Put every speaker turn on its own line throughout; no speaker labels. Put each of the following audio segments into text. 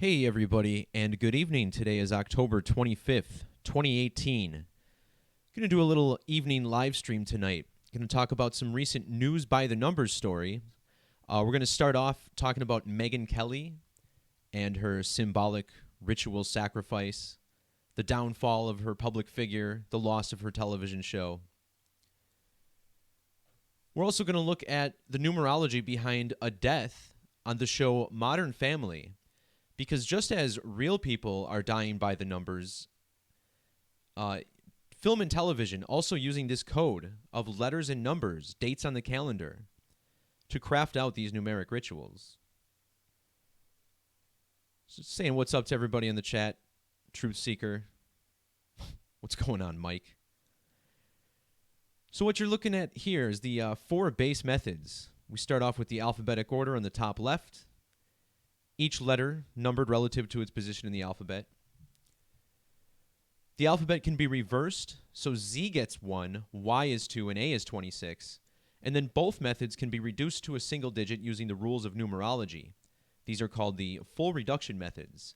Hey, everybody, and good evening. Today is October 25th, 2018. Going to do a little evening live stream tonight. Going to talk about some recent news by the numbers story. We're going to start off talking about Megyn Kelly and her symbolic ritual sacrifice, the downfall of her public figure, the loss of her television show. We're also going to look at the numerology behind a death on the show Modern Family. Because just as real people are dying by the numbers, film and television also using this code of letters and numbers, dates on the calendar, to craft out these numeric rituals. So saying what's up to everybody in the chat. Truth Seeker. What's going on, Mike? So what you're looking at here is the 4 base methods. We start off with the alphabetic order on the top left. Each letter numbered relative to its position in the alphabet. The alphabet can be reversed, so Z gets 1, Y is 2, and A is 26. And then both methods can be reduced to a single digit using the rules of numerology. These are called the full reduction methods.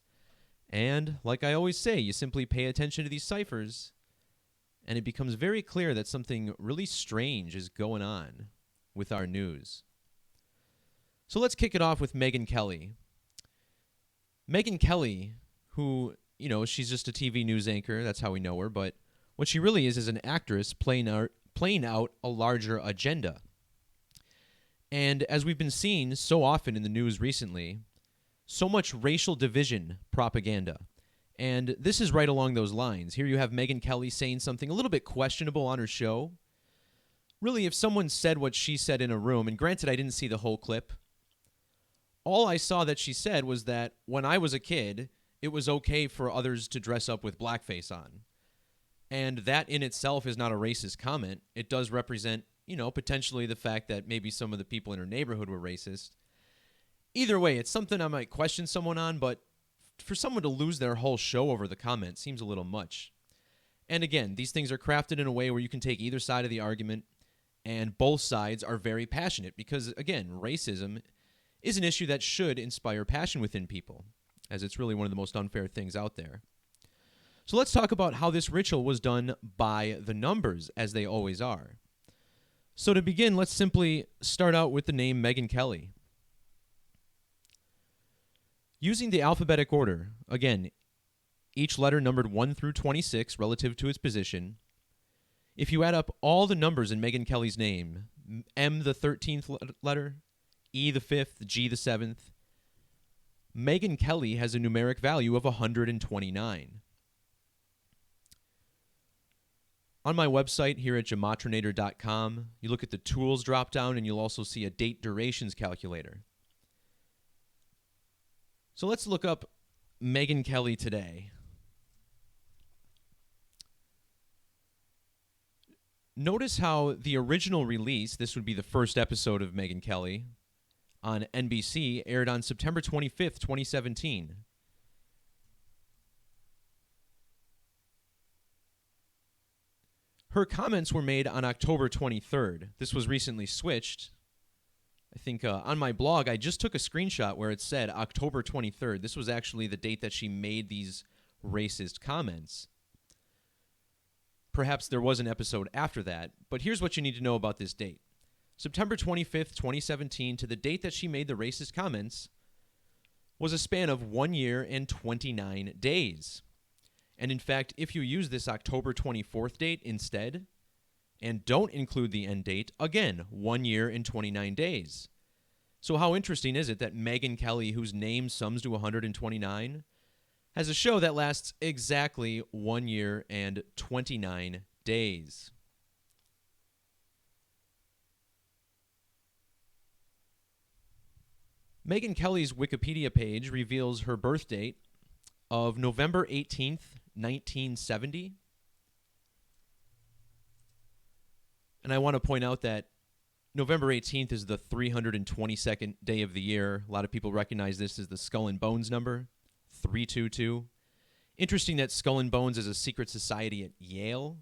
And, like I always say, you simply pay attention to these ciphers, and it becomes very clear that something really strange is going on with our news. So let's kick it off with Megyn Kelly. Megyn Kelly, who, she's just a TV news anchor, that's how we know her, but what she really is an actress playing out a larger agenda. And as we've been seeing so often in the news recently, so much racial division propaganda. And this is right along those lines. Here you have Megyn Kelly saying something a little bit questionable on her show. Really, if someone said what she said in a room, and granted I didn't see the whole clip, all I saw that she said was that when I was a kid, it was okay for others to dress up with blackface on. And that in itself is not a racist comment. It does represent, potentially the fact that maybe some of the people in her neighborhood were racist. Either way, it's something I might question someone on, but for someone to lose their whole show over the comment seems a little much. And again, these things are crafted in a way where you can take either side of the argument, and both sides are very passionate because, again, racism is an issue that should inspire passion within people, as it's really one of the most unfair things out there. So let's talk about how this ritual was done by the numbers, as they always are. So to begin, let's simply start out with the name Megyn Kelly. Using the alphabetic order, again, each letter numbered 1 through 26 relative to its position. If you add up all the numbers in Megyn Kelly's name, M the 13th letter, E the 5th, G the 7th, Megyn Kelly has a numeric value of 129. On my website here at gematrinator.com, you look at the tools drop down and you'll also see a date durations calculator. So let's look up Megyn Kelly today. Notice how the original release, this would be the first episode of Megyn Kelly, on NBC, aired on September 25th, 2017. Her comments were made on October 23rd. This was recently switched. I think on my blog, I just took a screenshot where it said October 23rd. This was actually the date that she made these racist comments. Perhaps there was an episode after that, but here's what you need to know about this date. September 25th, 2017, to the date that she made the racist comments, was a span of 1 year and 29 days. And in fact, if you use this October 24th date instead, and don't include the end date, again, 1 year and 29 days. So how interesting is it that Megyn Kelly, whose name sums to 129, has a show that lasts exactly 1 year and 29 days? Megyn Kelly's Wikipedia page reveals her birth date of November 18th, 1970. And I want to point out that November 18th is the 322nd day of the year. A lot of people recognize this as the Skull and Bones number, 322. Interesting that Skull and Bones is a secret society at Yale.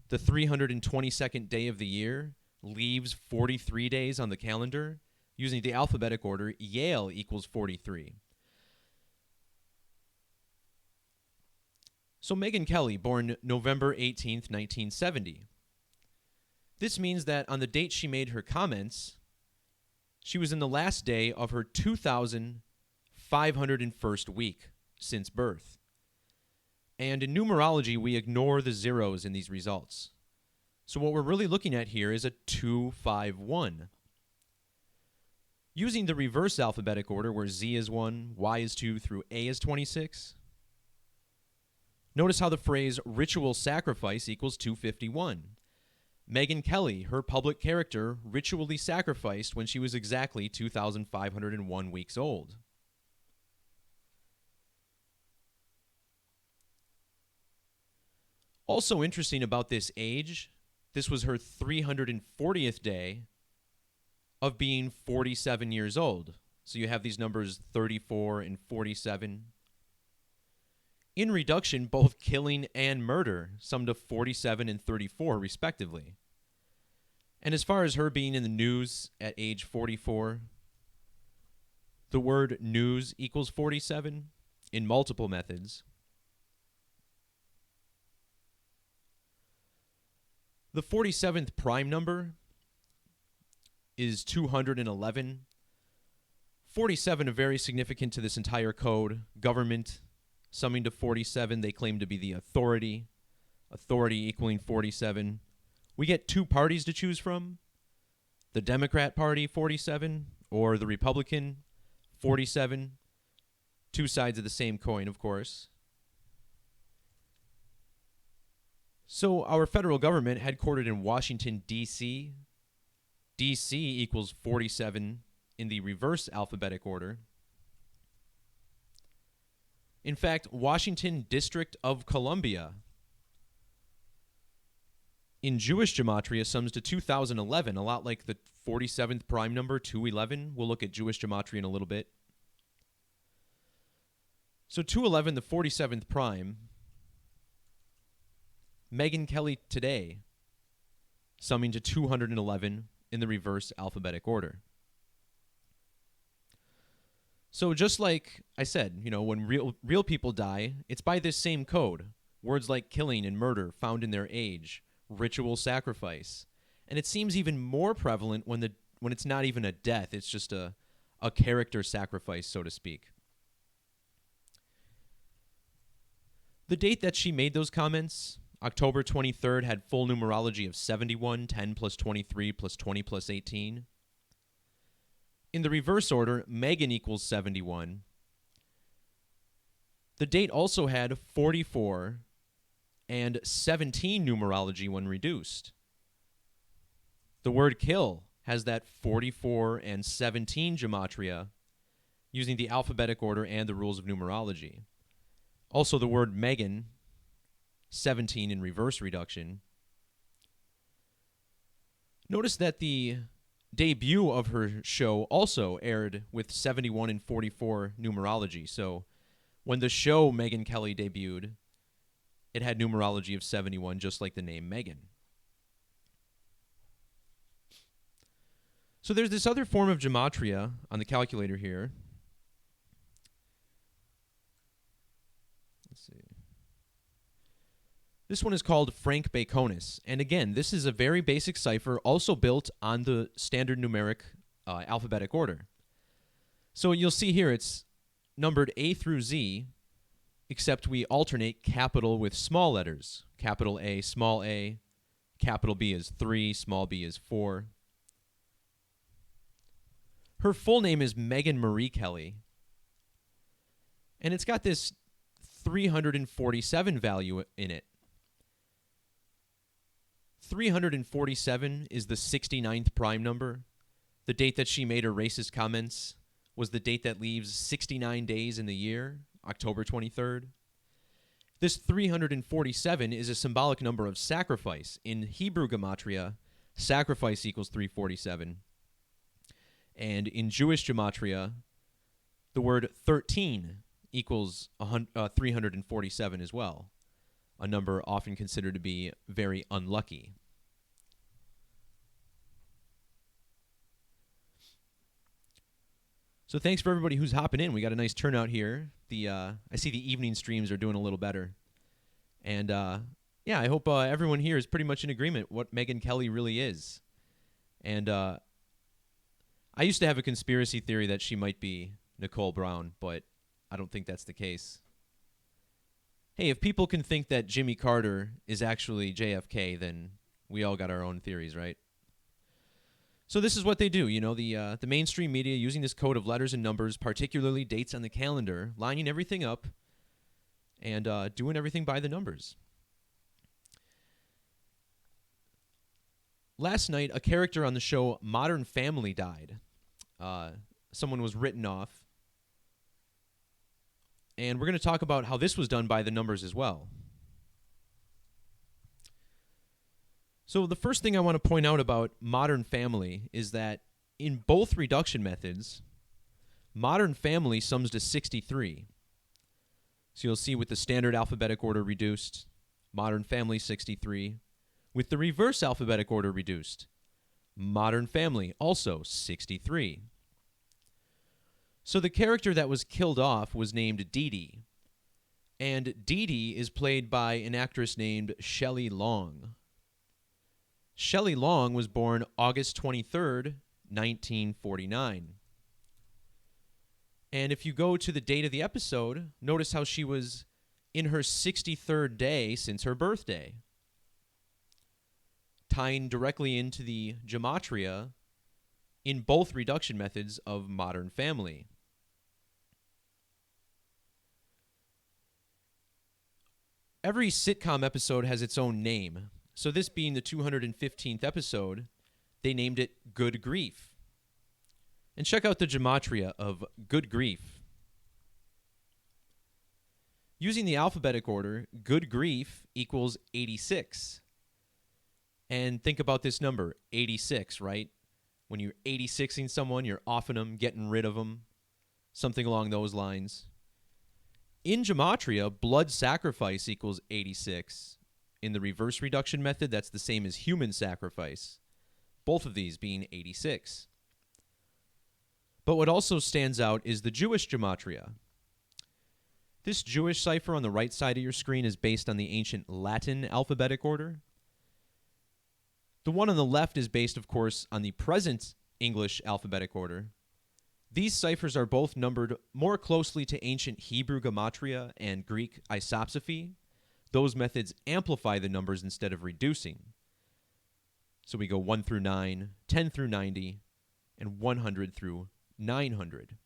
The 322nd day of the year leaves 43 days on the calendar. Using the alphabetic order, Yale equals 43. So Megyn Kelly, born November 18th, 1970. This means that on the date she made her comments, she was in the last day of her 2,501st week since birth. And in numerology, we ignore the zeros in these results. So what we're really looking at here is a 251. Using the reverse alphabetic order where Z is 1, Y is 2, through A is 26, notice how the phrase ritual sacrifice equals 251. Megyn Kelly, her public character, ritually sacrificed when she was exactly 2,501 weeks old. Also interesting about this age, this was her 340th day of being 47 years old. So you have these numbers 34 and 47. In reduction, both killing and murder sum to 47 and 34, respectively. And as far as her being in the news at age 44, the word news equals 47 in multiple methods. The 47th prime number is 211. 47 are very significant to this entire code. Government summing to 47, they claim to be the authority equaling 47. We get two parties to choose from: the Democrat Party, 47, or the Republican, 47. Two sides of the same coin, of course. So our federal government, headquartered in Washington, D.C., D.C. equals 47 in the reverse alphabetic order. In fact, Washington District of Columbia in Jewish Gematria sums to 2011, a lot like the 47th prime number, 211. We'll look at Jewish Gematria in a little bit. So 211, the 47th prime, Megyn Kelly today, summing to 211 in the reverse alphabetic order. So just like I said, when real people die, it's by this same code. Words like killing and murder found in their age, ritual sacrifice. And it seems even more prevalent when it's not even a death, it's just a character sacrifice, so to speak. The date that she made those comments, October 23rd, had full numerology of 71, 10 plus 23 plus 20 plus 18. In the reverse order, Megyn equals 71. The date also had 44 and 17 numerology when reduced. The word kill has that 44 and 17 gematria using the alphabetic order and the rules of numerology. Also the word Megyn, 17 in reverse reduction. Notice that the debut of her show also aired with 71 and 44 numerology. So when the show Megyn Kelly debuted, it had numerology of 71, just like the name Megyn. So there's this other form of gematria on the calculator here. Let's see. This one is called Frank-Baconus. And again, this is a very basic cipher, also built on the standard numeric alphabetic order. So you'll see here it's numbered A through Z, except we alternate capital with small letters. Capital A, capital B is 3, small b is 4. Her full name is Megyn Marie Kelly. And it's got this 347 value in it. 347 is the 69th prime number. The date that she made her racist comments was the date that leaves 69 days in the year, October 23rd. This 347 is a symbolic number of sacrifice. In Hebrew Gematria, sacrifice equals 347. And in Jewish Gematria, the word 13 equals 347 as well, a number often considered to be very unlucky. So thanks for everybody who's hopping in. We got a nice turnout here. I see the evening streams are doing a little better. And yeah, I hope everyone here is pretty much in agreement what Megyn Kelly really is. And I used to have a conspiracy theory that she might be Nicole Brown, but I don't think that's the case. Hey, if people can think that Jimmy Carter is actually JFK, then we all got our own theories, right? So this is what they do, you know, the mainstream media using this code of letters and numbers, particularly dates on the calendar, lining everything up and doing everything by the numbers. Last night, a character on the show Modern Family died. Someone was written off. And we're going to talk about how this was done by the numbers as well. So the first thing I want to point out about Modern Family is that in both reduction methods, Modern Family sums to 63. So you'll see with the standard alphabetic order reduced, Modern Family 63. With the reverse alphabetic order reduced, Modern Family also 63. So the character that was killed off was named DeDe. And DeDe is played by an actress named Shelley Long. Shelley Long was born August 23rd, 1949. And if you go to the date of the episode, notice how she was in her 63rd day since her birthday, tying directly into the Gematria in both reduction methods of Modern Family. Every sitcom episode has its own name. So this being the 215th episode, they named it Good Grief. And check out the Gematria of Good Grief. Using the alphabetic order, Good Grief equals 86. And think about this number, 86, right? When you're 86ing someone, you're offing them, getting rid of them, something along those lines. In Gematria, blood sacrifice equals 86. In the reverse reduction method, that's the same as human sacrifice, both of these being 86. But what also stands out is the Jewish Gematria. This Jewish cipher on the right side of your screen is based on the ancient Latin alphabetic order. The one on the left is based, of course, on the present English alphabetic order. These ciphers are both numbered more closely to ancient Hebrew Gematria and Greek isopsephy. Those methods amplify the numbers instead of reducing. So we go 1 through 9, 10 through 90, and 100 through 900.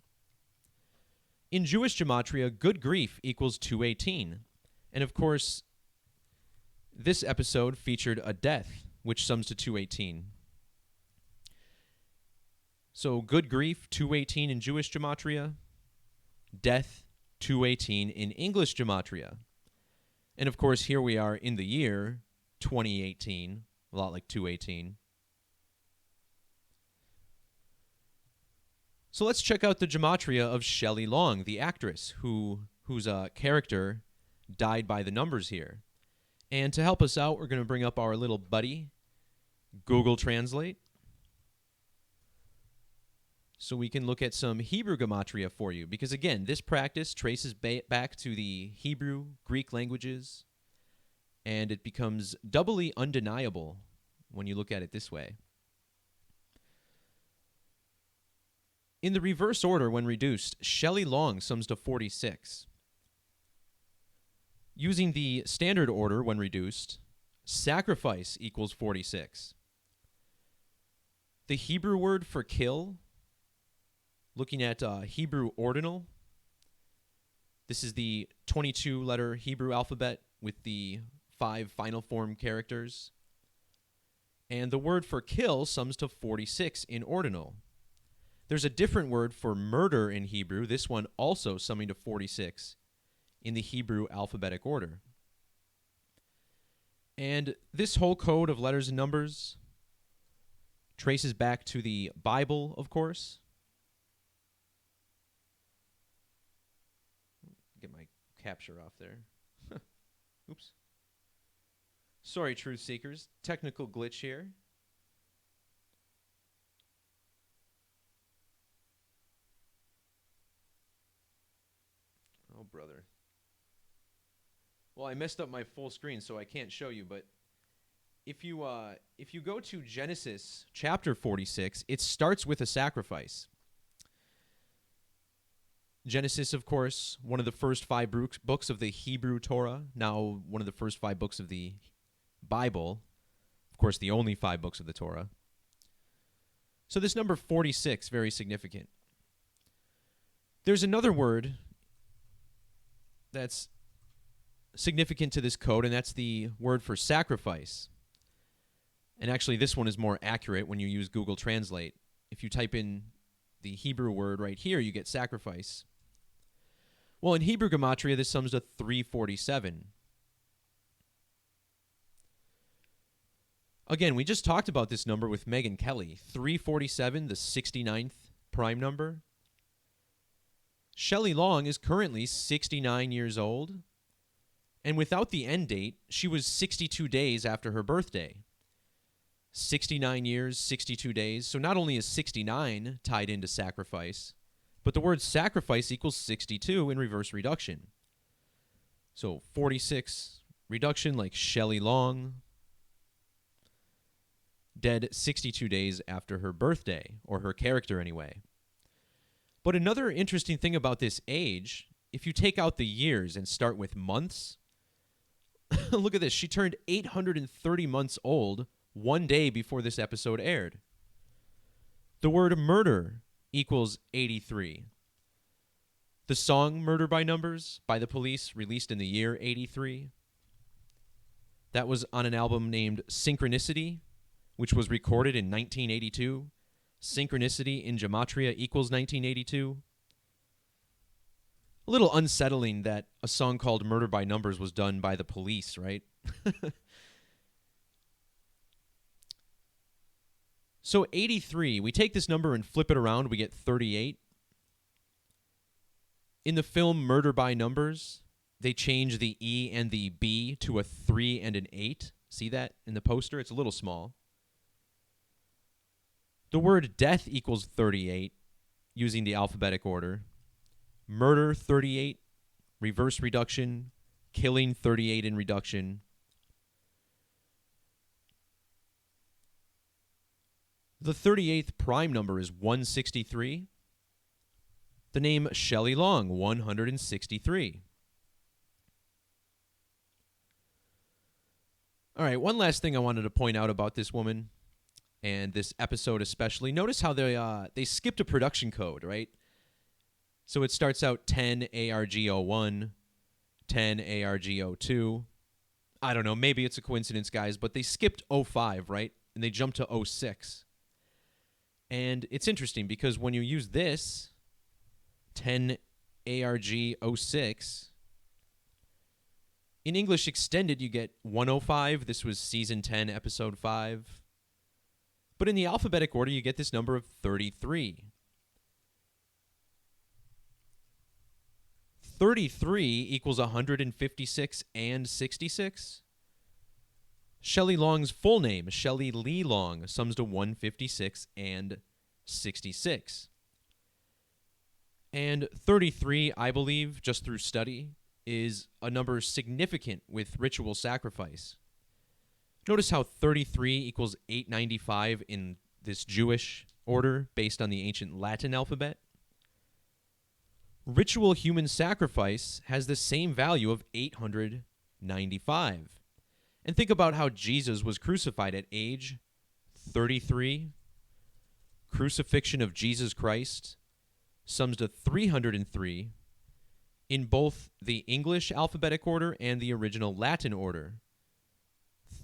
In Jewish Gematria, Good Grief equals 218. And of course, this episode featured a death, which sums to 218. So Good Grief, 218 in Jewish Gematria. Death, 218 in English Gematria. And of course, here we are in the year 2018, a lot like 218. So let's check out the Gematria of Shelley Long, the actress whose character died by the numbers here. And to help us out, we're going to bring up our little buddy, Google Translate, so we can look at some Hebrew Gematria for you. Because again, this practice traces back to the Hebrew, Greek languages, and it becomes doubly undeniable when you look at it this way. In the reverse order, when reduced, Shelley Long sums to 46. Using the standard order, when reduced, sacrifice equals 46. The Hebrew word for kill, looking at Hebrew ordinal, this is the 22-letter Hebrew alphabet with the 5 final form characters. And the word for kill sums to 46 in ordinal. There's a different word for murder in Hebrew, this one also summing to 46 in the Hebrew alphabetic order. And this whole code of letters and numbers traces back to the Bible, of course. Get my capture off there. Oops. Sorry, truth seekers. Technical glitch here. Oh, brother. Well, I messed up my full screen, so I can't show you, but if you go to Genesis chapter 46, it starts with a sacrifice. Genesis, of course, one of the first 5 books of the Hebrew Torah, now one of the first 5 books of the Bible, of course, the only 5 books of the Torah. So this number 46, very significant. There's another word that's significant to this code, and that's the word for sacrifice. And actually, this one is more accurate when you use Google Translate. If you type in the Hebrew word right here, you get sacrifice. Well, in Hebrew Gematria, this sums to 347. Again, we just talked about this number with Megyn Kelly. 347, the 69th prime number. Shelley Long is currently 69 years old. And without the end date, she was 62 days after her birthday. 69 years, 62 days. So not only is 69 tied into sacrifice, but the word sacrifice equals 62 in reverse reduction. So 46 reduction like Shelley Long, dead 62 days after her birthday, or her character anyway. But another interesting thing about this age, if you take out the years and start with months, look at this. She turned 830 months old 1 day before this episode aired. The word murder equals 83. The song Murder by Numbers by the Police, released in the year 83. That was on an album named Synchronicity, which was recorded in 1982. Synchronicity in Gematria equals 1982. A little unsettling that a song called Murder by Numbers was done by the Police, right? So 83, we take this number and flip it around, we get 38. In the film Murder by Numbers, they change the E and the B to a 3 and an 8. See that in the poster? It's a little small. The word death equals 38 using the alphabetic order. Murder, 38, reverse reduction, killing, 38 in reduction. The 38th prime number is 163. The name Shelley Long, 163. All right, one last thing I wanted to point out about this woman and this episode especially. Notice how they skipped a production code, right? So it starts out 10 ARG01, 10 ARG02. I don't know, maybe it's a coincidence, guys, but they skipped 05, right? And they jumped to 06. And it's interesting because when you use this, 10 ARG06, in English Extended, you get 105. This was Season 10, Episode 5. But in the alphabetic order, you get this number of 33. 33 equals 156 and 66. Shelley Long's full name, Shelley Lee Long, sums to 156 and 66. And 33, I believe, just through study, is a number significant with ritual sacrifice. Notice how 33 equals 895 in this Jewish order based on the ancient Latin alphabet. Ritual human sacrifice has the same value of 895. And think about how Jesus was crucified at age 33. Crucifixion of Jesus Christ sums to 303 in both the English alphabetic order and the original Latin order.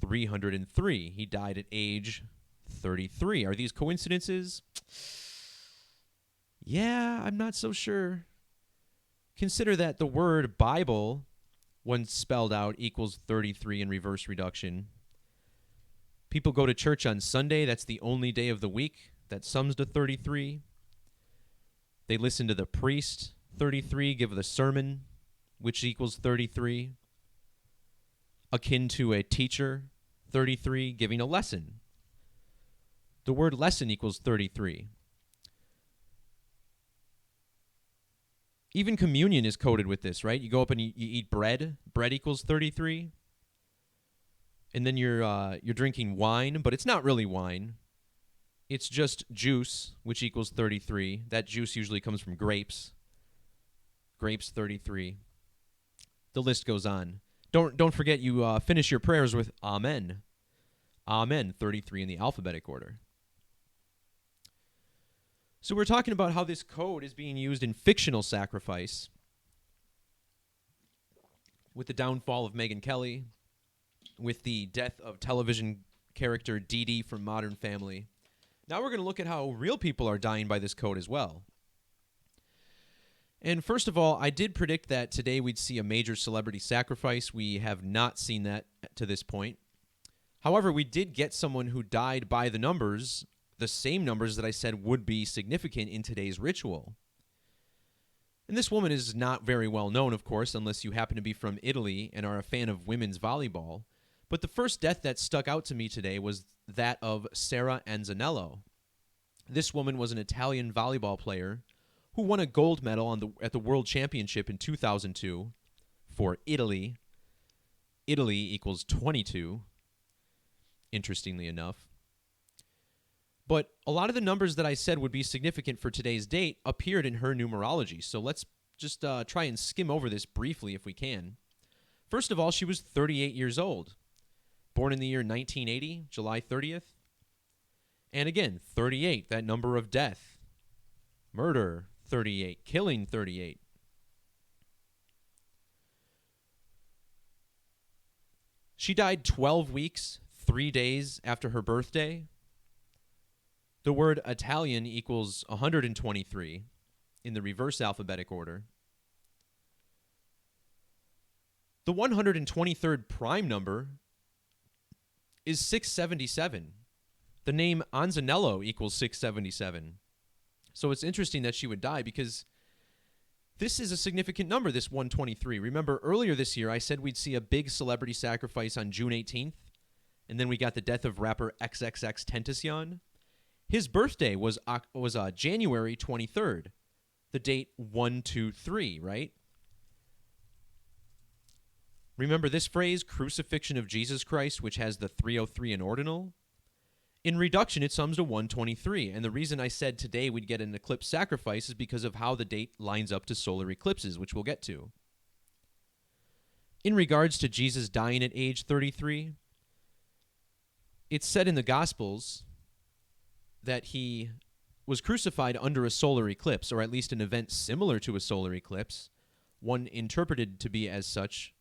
303. He died at age 33. Are these coincidences? Yeah, I'm not so sure. Consider that the word Bible, when spelled out, equals 33 in reverse reduction. People go to church on Sunday. That's the only day of the week. That sums to 33. They listen to the priest, 33, give the sermon, which equals 33. Akin to a teacher, 33, giving a lesson. The word lesson equals 33. Even communion is coded with this, right? You go up and you eat bread. Bread equals 33. And then you're drinking wine, but it's not really wine. It's just juice, which equals 33. That juice usually comes from grapes. Grapes, 33. The list goes on. Don't forget you finish your prayers with Amen. Amen, 33 in the alphabetic order. So we're talking about how this code is being used in fictional sacrifice with the downfall of Megyn Kelly, with the death of television character DeDe from Modern Family. Now we're going to look at how real people are dying by this code as well. And first of all, I did predict that today we'd see a major celebrity sacrifice. We have not seen that to this point. However, we did get someone who died by the numbers, the same numbers that I said would be significant in today's ritual. And this woman is not very well known, of course, unless you happen to be from Italy and are a fan of women's volleyball. But the first death that stuck out to me today was that of Sara Anzanello. This woman was an Italian volleyball player who won a gold medal at the World Championship in 2002 for Italy. Italy equals 22, interestingly enough. But a lot of the numbers that I said would be significant for today's date appeared in her numerology. So let's just try and skim over this briefly if we can. First of all, she was 38 years old. Born in the year 1980, July 30th. And again, 38, that number of death. Murder, 38. Killing, 38. She died 12 weeks, 3 days after her birthday. The word Italian equals 123 in the reverse alphabetic order. The 123rd prime number is 677. The name Anzanello equals 677. So it's interesting that she would die because this is a significant number, this 123. Remember, earlier this year, I said we'd see a big celebrity sacrifice on June 18th, and then we got the death of rapper XXXTentacion. His birthday was January 23rd, the date 123, right? Remember this phrase, crucifixion of Jesus Christ, which has the 303 in ordinal? In reduction, it sums to 123, and the reason I said today we'd get an eclipse sacrifice is because of how the date lines up to solar eclipses, which we'll get to. In regards to Jesus dying at age 33, it's said in the Gospels that he was crucified under a solar eclipse, or at least an event similar to a solar eclipse, one interpreted to be as such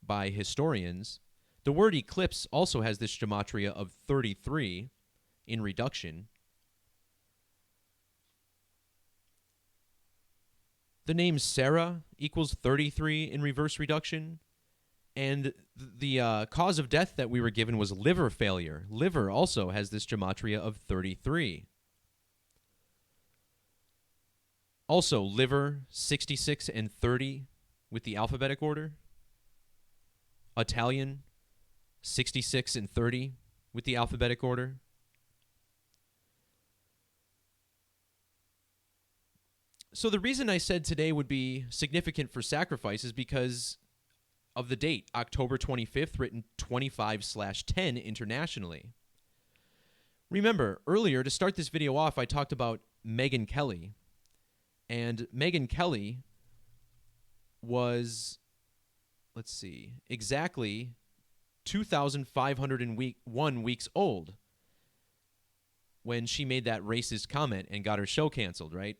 by historians. The word eclipse also has this gematria of 33 in reduction. The name Sarah equals 33 in reverse reduction. And the cause of death that we were given was liver failure. Liver also has this gematria of 33. Also, liver, 66 and 30 with the alphabetic order. Italian, 66 and 30 with the alphabetic order. So the reason I said today would be significant for sacrifice is because of the date, October 25th, written 25/10 internationally. Remember, earlier, to start this video off, I talked about Megyn Kelly. And Megyn Kelly was, let's see, exactly 2,501 weeks old when she made that racist comment and got her show canceled, right?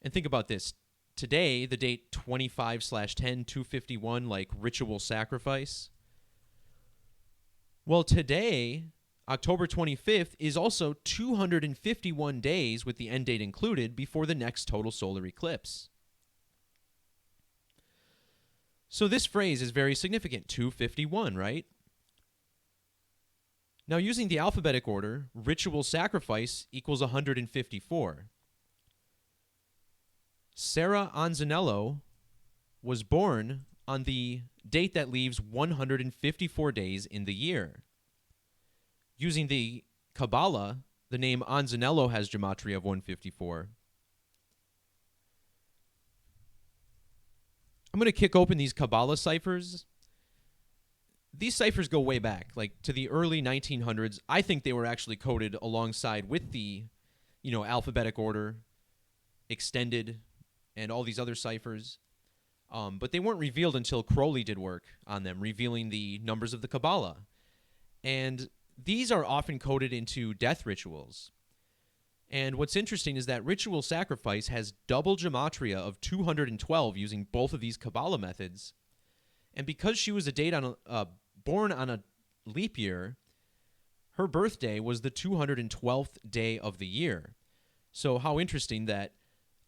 And think about this. Today, the date 25/10, 251, like ritual sacrifice. Well, today, October 25th, is also 251 days with the end date included before the next total solar eclipse. So this phrase is very significant, 251, right? Now, using the alphabetic order, ritual sacrifice equals 154. Sara Anzanello was born on the date that leaves 154 days in the year. Using the Kabbalah, the name Anzanello has gematria of 154. I'm going to kick open these Kabbalah ciphers. These ciphers go way back, like to the early 1900s. I think they were actually coded alongside with the, alphabetic order, extended, and all these other ciphers. But they weren't revealed until Crowley did work on them, revealing the numbers of the Kabbalah. And these are often coded into death rituals. And what's interesting is that ritual sacrifice has double gematria of 212 using both of these Kabbalah methods. And because she was born on a leap year, her birthday was the 212th day of the year. So how interesting that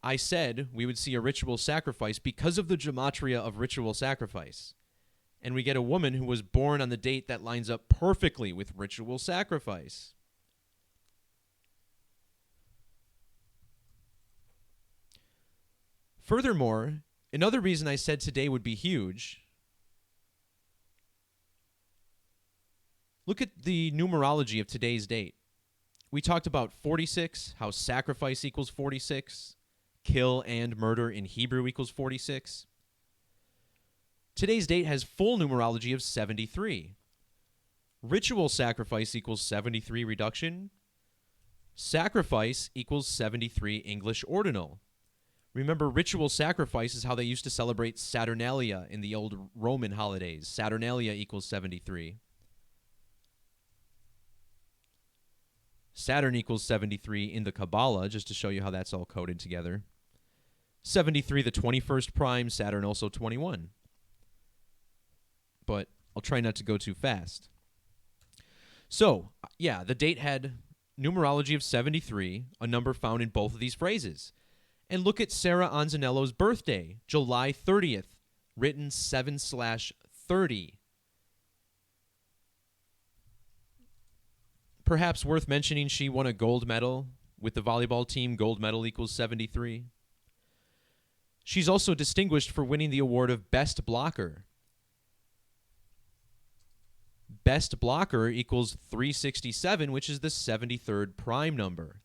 I said we would see a ritual sacrifice because of the gematria of ritual sacrifice. And we get a woman who was born on the date that lines up perfectly with ritual sacrifice. Furthermore, another reason I said today would be huge, look at the numerology of today's date. We talked about 46, how sacrifice equals 46, kill and murder in Hebrew equals 46. Today's date has full numerology of 73. Ritual sacrifice equals 73 reduction. Sacrifice equals 73 English ordinal. Remember, ritual sacrifice is how they used to celebrate Saturnalia in the old Roman holidays. Saturnalia equals 73. Saturn equals 73 in the Kabbalah, just to show you how that's all coded together. 73, the 21st prime, Saturn also 21. But I'll try not to go too fast. So, yeah, the date had numerology of 73, a number found in both of these phrases. And look at Sarah Anzanello's birthday, July 30th, written 7/30. Perhaps worth mentioning, she won a gold medal with the volleyball team. Gold medal equals 73. She's also distinguished for winning the award of Best Blocker. Best Blocker equals 367, which is the 73rd prime number.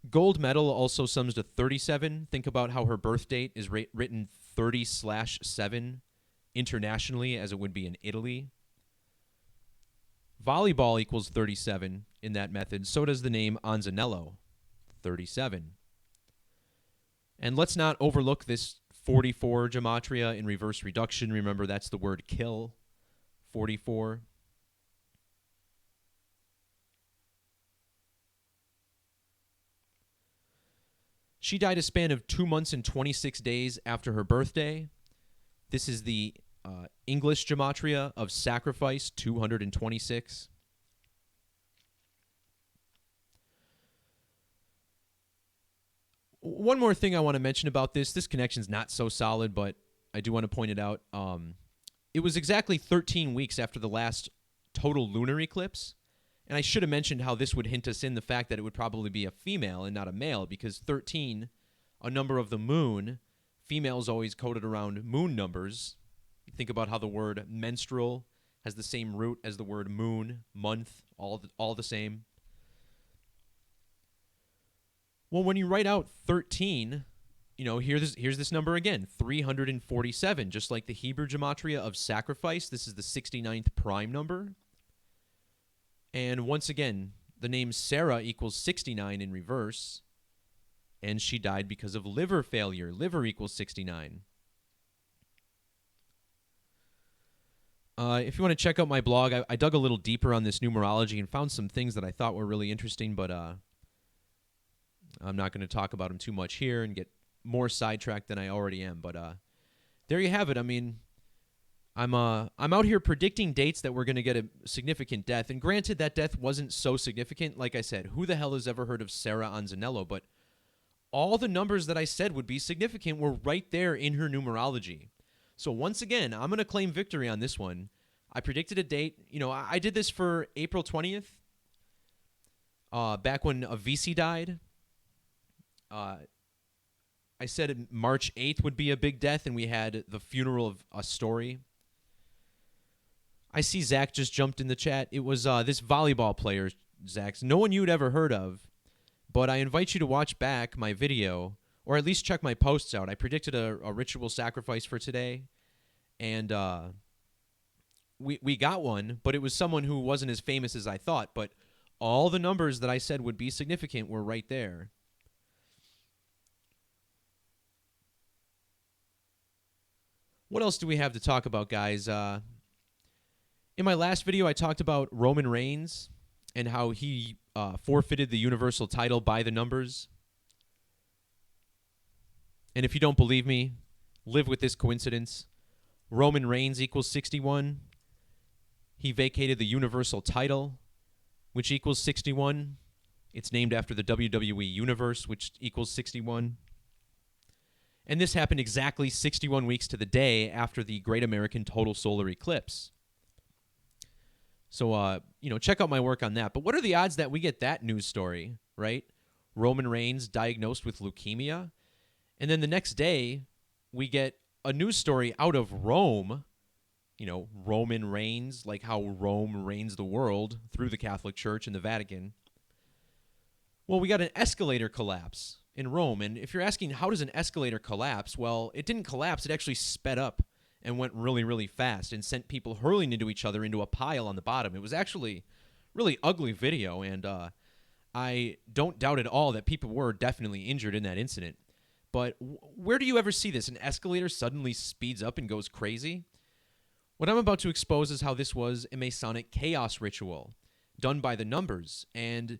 Gold medal also sums to 37. Think about how her birth date is written 30/7 internationally, as it would be in Italy. Volleyball equals 37 in that method. So does the name Anzanello, 37. And let's not overlook this 44 gematria in reverse reduction. Remember, that's the word kill, 44. She died a span of 2 months and 26 days after her birthday. This is the English gematria of sacrifice, 226. One more thing I want to mention about this. This connection's not so solid, but I do want to point it out. It was exactly 13 weeks after the last total lunar eclipse. And I should have mentioned how this would hint us in the fact that it would probably be a female and not a male, because 13, a number of the moon, females always coded around moon numbers. You think about how the word menstrual has the same root as the word moon, month, all the same. Well, when you write out 13, here's this number again, 347, just like the Hebrew gematria of sacrifice. This is the 69th prime number. And once again, the name Sarah equals 69 in reverse, and she died because of liver failure. Liver equals 69. If you want to check out my blog, I dug a little deeper on this numerology and found some things that I thought were really interesting, but I'm not going to talk about them too much here and get more sidetracked than I already am. But there you have it. I mean, I'm out here predicting dates that we're going to get a significant death. And granted, that death wasn't so significant. Like I said, who the hell has ever heard of Sarah Anzanello? But all the numbers that I said would be significant were right there in her numerology. So once again, I'm going to claim victory on this one. I predicted a date. I did this for April 20th, back when Avicii died. I said March 8th would be a big death, and we had the funeral of a story. I see Zach just jumped in the chat. It was this volleyball player Zax. No one you'd ever heard of, but I invite you to watch back my video, or at least check my posts out. I predicted a ritual sacrifice for today, and we got one, but it was someone who wasn't as famous as I thought, but all the numbers that I said would be significant were right there. What else do we have to talk about, guys? In my last video, I talked about Roman Reigns and how he forfeited the Universal title by the numbers. And if you don't believe me, live with this coincidence. Roman Reigns equals 61. He vacated the Universal title, which equals 61. It's named after the WWE Universe, which equals 61. And this happened exactly 61 weeks to the day after the Great American Total Solar Eclipse. So, check out my work on that. But what are the odds that we get that news story, right? Roman Reigns diagnosed with leukemia. And then the next day, we get a news story out of Rome. Roman reigns, like how Rome reigns the world through the Catholic Church and the Vatican. Well, we got an escalator collapse in Rome. And if you're asking, how does an escalator collapse? Well, it didn't collapse. It actually sped up and went really, really fast and sent people hurling into each other into a pile on the bottom. It was actually really ugly video, and I don't doubt at all that people were definitely injured in that incident. But where do you ever see this? An escalator suddenly speeds up and goes crazy? What I'm about to expose is how this was a Masonic chaos ritual done by the numbers. And,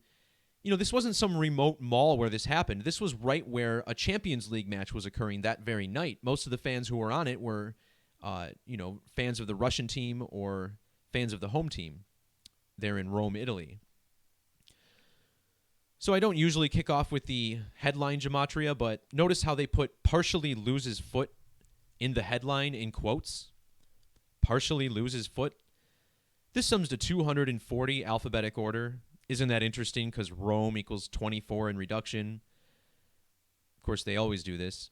this wasn't some remote mall where this happened. This was right where a Champions League match was occurring that very night. Most of the fans who were on it were fans of the Russian team or fans of the home team there in Rome, Italy. So I don't usually kick off with the headline Gematria, but notice how they put partially loses foot in the headline in quotes. Partially loses foot. This sums to 240 alphabetic order. Isn't that interesting? Because Rome equals 24 in reduction. Of course, they always do this.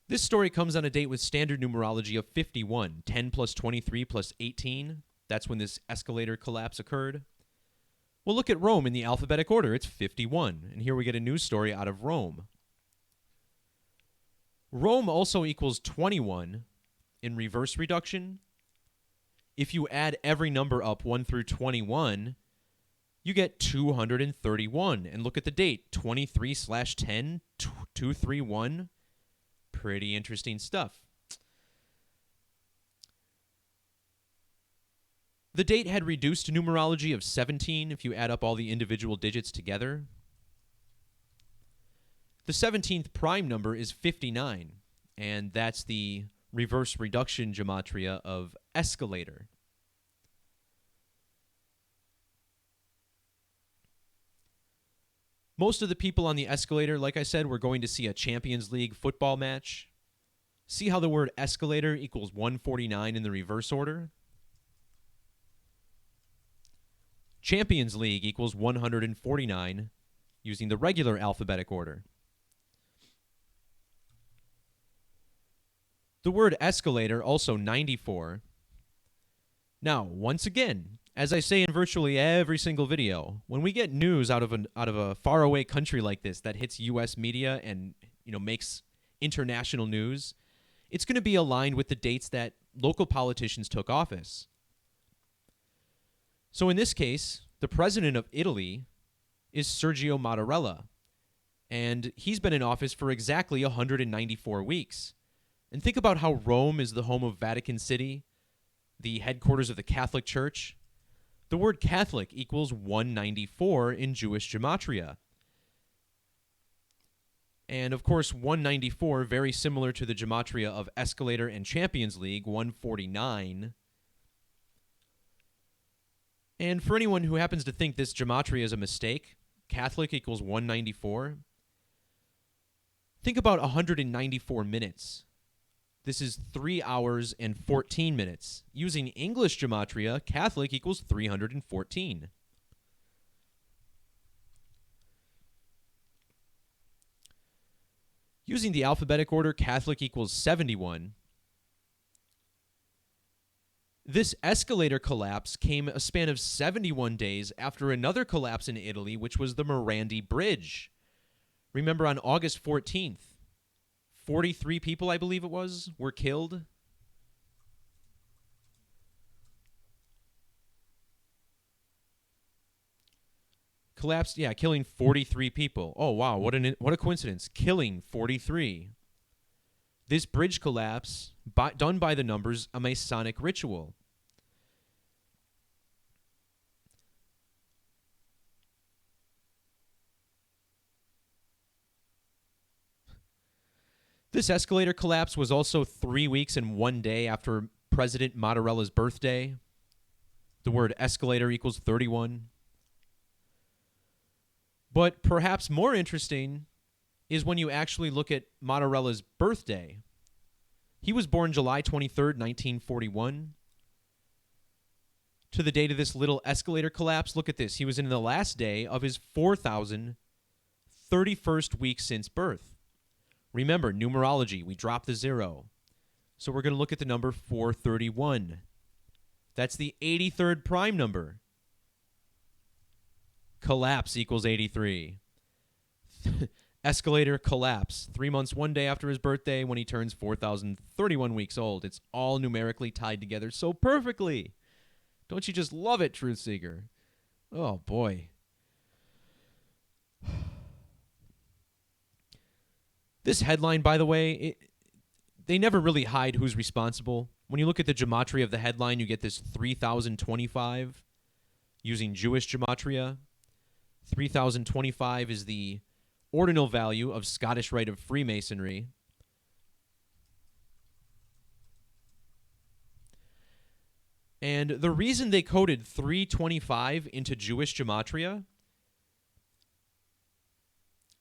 This story comes on a date with standard numerology of 51, 10 plus 23 plus 18. That's when this escalator collapse occurred. Well, look at Rome in the alphabetic order. It's 51. And here we get a news story out of Rome. Rome also equals 21 in reverse reduction. If you add every number up 1 through 21, you get 231. And look at the date, 23/10, 231. Pretty interesting stuff. The date had reduced numerology of 17 if you add up all the individual digits together. The 17th prime number is 59, and that's the reverse reduction gematria of escalator. Most of the people on the escalator, like I said, were going to see a Champions League football match. See how the word escalator equals 149 in the reverse order? Champions League equals 149 using the regular alphabetic order. The word escalator, also 94. Now, once again, as I say in virtually every single video, when we get news out of a faraway country like this that hits U.S. media and makes international news, it's going to be aligned with the dates that local politicians took office. So in this case, the president of Italy is Sergio Mattarella, and he's been in office for exactly 194 weeks. And think about how Rome is the home of Vatican City, the headquarters of the Catholic Church. The word Catholic equals 194 in Jewish gematria. And of course, 194, very similar to the gematria of escalator and Champions League, 149. And for anyone who happens to think this gematria is a mistake, Catholic equals 194. Think about 194 minutes. This is 3 hours and 14 minutes. Using English gematria, Catholic equals 314. Using the alphabetic order, Catholic equals 71. This escalator collapse came a span of 71 days after another collapse in Italy, which was the Morandi Bridge. Remember, on August 14th, 43 people, I believe it was, were killed. Collapsed, yeah, killing 43 people. Oh, wow, what a coincidence. Killing 43. This bridge collapse, done by the numbers, a Masonic ritual. This escalator collapse was also 3 weeks and 1 day after President Mattarella's birthday. The word escalator equals 31. But perhaps more interesting is when you actually look at Mattarella's birthday. He was born July 23rd, 1941. To the date of this little escalator collapse, look at this. He was in the last day of his 4,031st week since birth. Remember, numerology, we drop the 0. So we're going to look at the number 431. That's the 83rd prime number. Collapse equals 83. Escalator collapse. 3 months, 1 day after his birthday when he turns 4,031 weeks old. It's all numerically tied together so perfectly. Don't you just love it, Truth Seeker? Oh, boy. This headline, by the way, they never really hide who's responsible. When you look at the gematria of the headline, you get this 3,025 using Jewish gematria. 3,025 is the ordinal value of Scottish Rite of Freemasonry. And the reason they coded 325 into Jewish gematria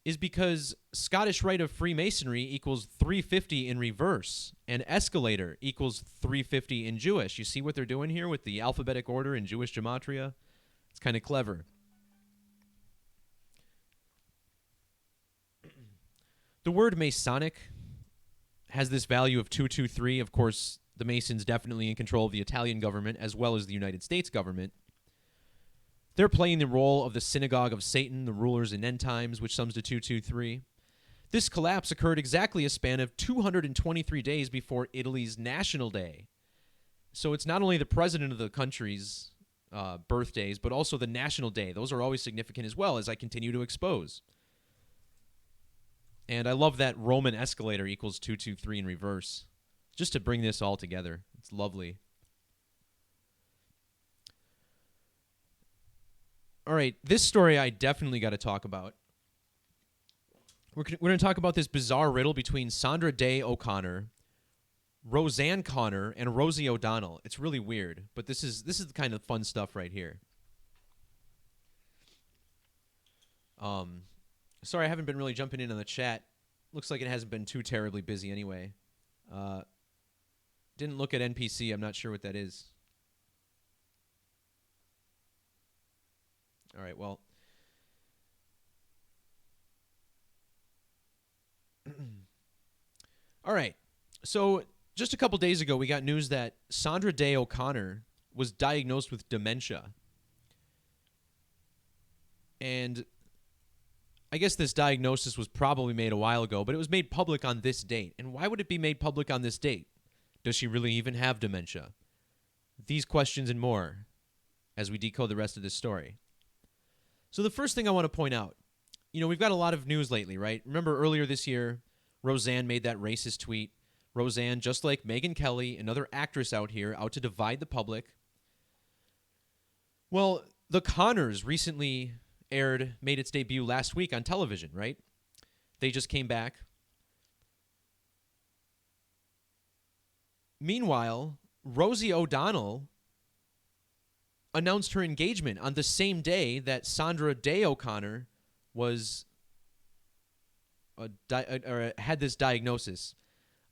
is because Scottish Rite of Freemasonry equals 350 in reverse, and escalator equals 350 in Jewish. You see what they're doing here with the alphabetic order in Jewish gematria? It's kind of clever. The word Masonic has this value of 223. Of course, the Masons definitely in control of the Italian government as well as the United States government. They're playing the role of the synagogue of Satan, the rulers in end times, which sums to 223. This collapse occurred exactly a span of 223 days before Italy's National Day. So it's not only the president of the country's birthdays, but also the National Day. Those are always significant as well, as I continue to expose. And I love that Roman escalator equals 223 in reverse, just to bring this all together. It's lovely. All right, this story I definitely got to talk about. We're going to talk about this bizarre riddle between Sandra Day O'Connor, Roseanne Connor, and Rosie O'Donnell. It's really weird, but this is the kind of fun stuff right here. Sorry, I haven't been really jumping in on the chat. Looks like it hasn't been too terribly busy anyway. Didn't look at NPC. I'm not sure what that is. All right, well. All right. So just a couple days ago, we got news that Sandra Day O'Connor was diagnosed with dementia. And I guess this diagnosis was probably made a while ago, but it was made public on this date. And why would it be made public on this date? Does she really even have dementia? These questions and more as we decode the rest of this story. So the first thing I want to point out, we've got a lot of news lately, right? Remember earlier this year, Roseanne made that racist tweet. Roseanne, just like Megyn Kelly, another actress out here, out to divide the public. Well, The Connors recently made its debut last week on television, right? They just came back. Meanwhile, Rosie O'Donnell announced her engagement on the same day that Sandra Day O'Connor was had this diagnosis.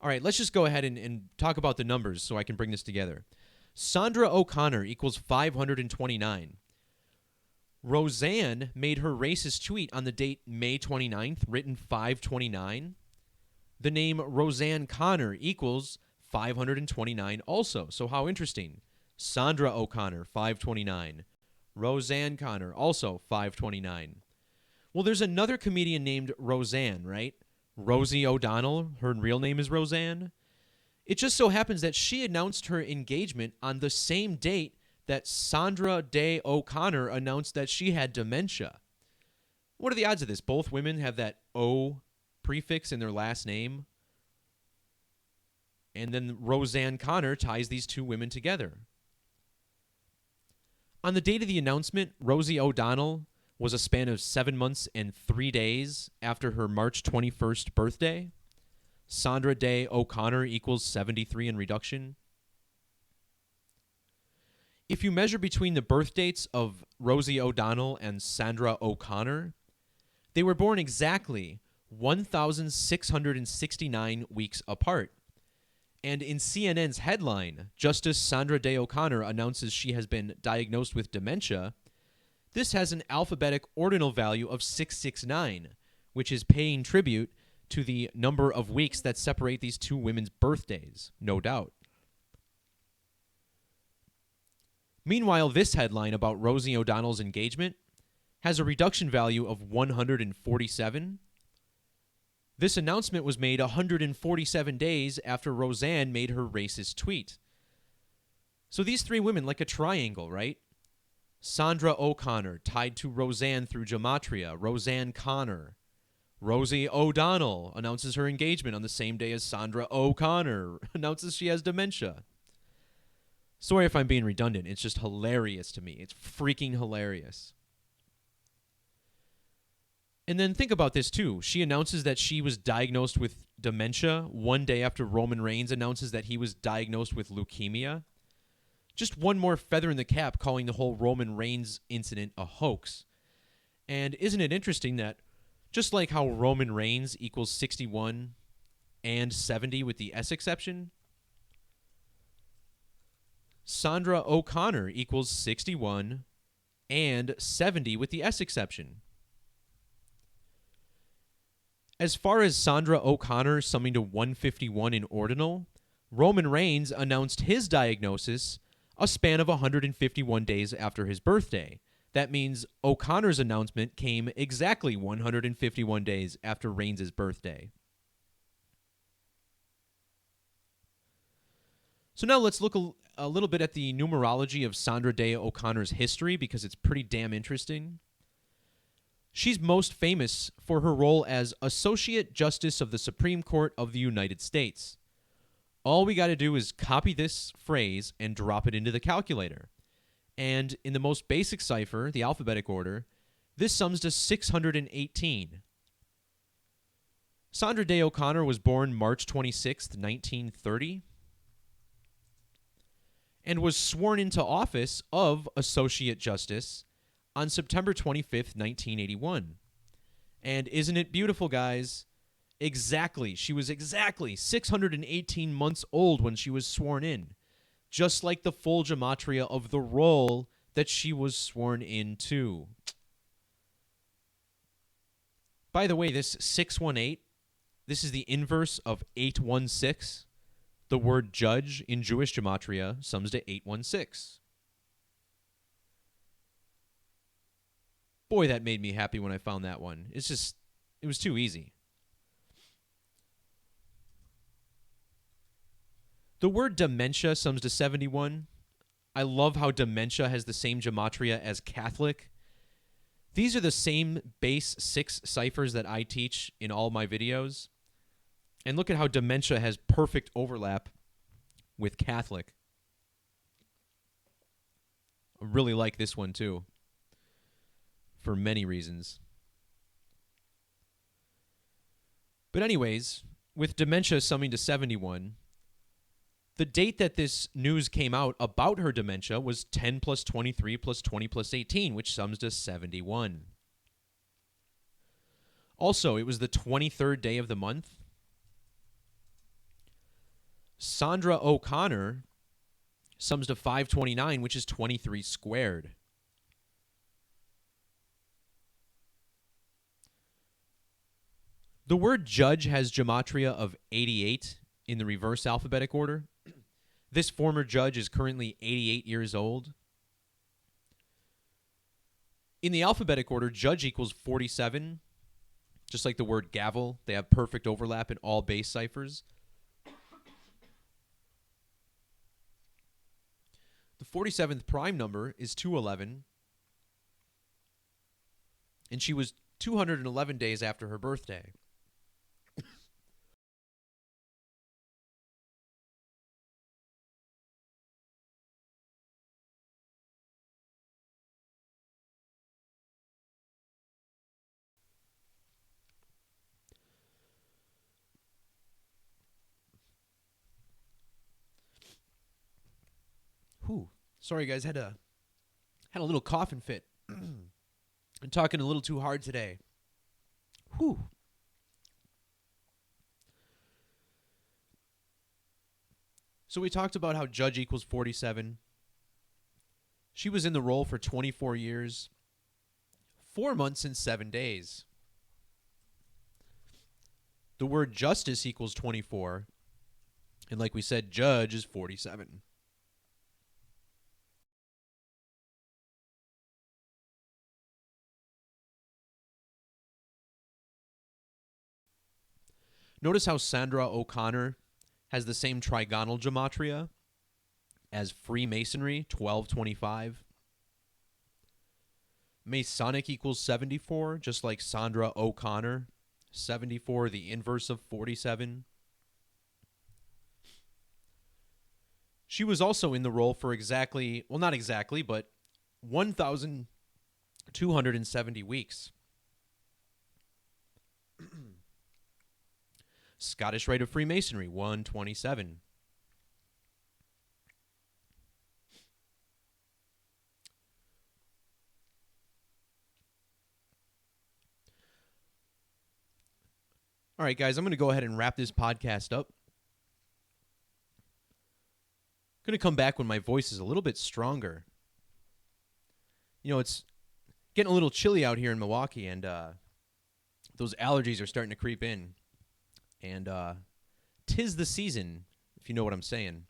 All right, let's just go ahead and talk about the numbers so I can bring this together. Sandra O'Connor equals 529. Roseanne made her racist tweet on the date May 29th, written 529. The name Roseanne Connor equals 529 also. So how interesting. Sandra O'Connor, 529. Roseanne Connor, also 529. Well, there's another comedian named Roseanne, right? Rosie O'Donnell. Her real name is Roseanne. It just so happens that she announced her engagement on the same date that Sandra Day O'Connor announced that she had dementia. What are the odds of this? Both women have that O prefix in their last name. And then Roseanne Connor ties these two women together. On the date of the announcement, Rosie O'Donnell was a span of 7 months and 3 days after her March 21st birthday. Sandra Day O'Connor equals 73 in reduction. If you measure between the birth dates of Rosie O'Donnell and Sandra O'Connor, they were born exactly 1,669 weeks apart. And in CNN's headline, Justice Sandra Day O'Connor announces she has been diagnosed with dementia. This has an alphabetic ordinal value of 669, which is paying tribute to the number of weeks that separate these two women's birthdays, no doubt. Meanwhile, this headline about Rosie O'Donnell's engagement has a reduction value of 147. This announcement was made 147 days after Roseanne made her racist tweet. So these three women, like a triangle, right? Sandra O'Connor, tied to Roseanne through Gematria. Roseanne Connor. Rosie O'Donnell announces her engagement on the same day as Sandra O'Connor announces she has dementia. Sorry if I'm being redundant. It's just hilarious to me. It's freaking hilarious. And then think about this, too. She announces that she was diagnosed with dementia one day after Roman Reigns announces that he was diagnosed with leukemia. Just one more feather in the cap calling the whole Roman Reigns incident a hoax. And isn't it interesting that just like how Roman Reigns equals 61 and 70 with the S exception, Sandra O'Connor equals 61 and 70 with the S exception. As far as Sandra O'Connor summing to 151 in ordinal, Roman Reigns announced his diagnosis a span of 151 days after his birthday. That means O'Connor's announcement came exactly 151 days after Reigns' birthday. So now let's look a little bit at the numerology of Sandra Day O'Connor's history because it's pretty damn interesting. She's most famous for her role as Associate Justice of the Supreme Court of the United States. All we got to do is copy this phrase and drop it into the calculator. And in the most basic cipher, the alphabetic order, this sums to 618. Sandra Day O'Connor was born March 26, 1930, and was sworn into office of Associate Justice on September 25th, 1981. And isn't it beautiful, guys? She was exactly 618 months old when she was sworn in, just like the full gematria of the role that she was sworn into. By the way, this 618, this is the inverse of 816. The word judge in Jewish gematria sums to 816. Boy, that made me happy when I found that one. It was too easy. The word dementia sums to 71. I love how dementia has the same gematria as Catholic. These are the same base 6 ciphers that I teach in all my videos. And look at how dementia has perfect overlap with Catholic. I really like this one too, for many reasons. But anyways, with dementia summing to 71, the date that this news came out about her dementia was 10 plus 23 plus 20 plus 18, which sums to 71. Also, it was the 23rd day of the month. Sandra O'Connor sums to 529, which is 23 squared. The word judge has gematria of 88 in the reverse alphabetic order. This former judge is currently 88 years old. In the alphabetic order, judge equals 47. Just like the word gavel, they have perfect overlap in all base ciphers. The 47th prime number is 211. And she was 211 days after her birthday. Whew. Sorry, guys. Had a little coughing fit. I'm talking a little too hard today. Whew. So we talked about how judge equals 47. She was in the role for 24 years, 4 months and 7 days. The word justice equals 24. And like we said, judge is 47. Notice how Sandra O'Connor has the same trigonal gematria as Freemasonry, 1225. Masonic equals 74, just like Sandra O'Connor, 74, the inverse of 47. She was also in the role for exactly, well, not exactly, but 1,270 weeks. Scottish Rite of Freemasonry, 127. All right, guys, I'm going to go ahead and wrap this podcast up. I'm going to come back when my voice is a little bit stronger. You know, it's getting a little chilly out here in Milwaukee, and those allergies are starting to creep in. And 'tis the season, if you know what I'm saying.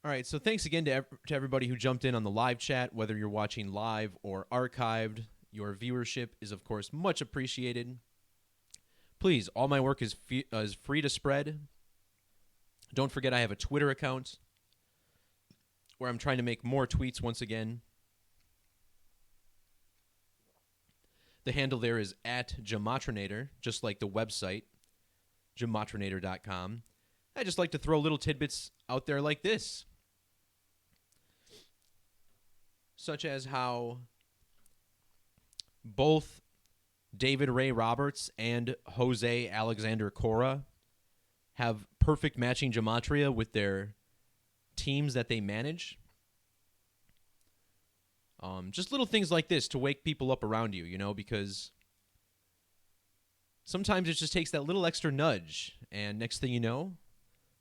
All right, so thanks again to everybody who jumped in on the live chat, whether you're watching live or archived. Your viewership is, of course, much appreciated. Please, all my work is free to spread. Don't forget I have a Twitter account where I'm trying to make more tweets once again. The handle there is @Gematrinator, just like the website, gematrinator.com. I just like to throw little tidbits out there like this, such as how both David Ray Roberts and Jose Alexander Cora have perfect matching gematria with their teams that they manage. Just little things like this to wake people up around you, you know, because sometimes it just takes that little extra nudge, and next thing you know,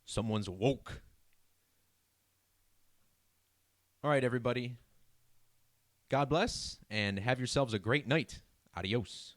someone's woke. All right, everybody. God bless, and have yourselves a great night. Adios.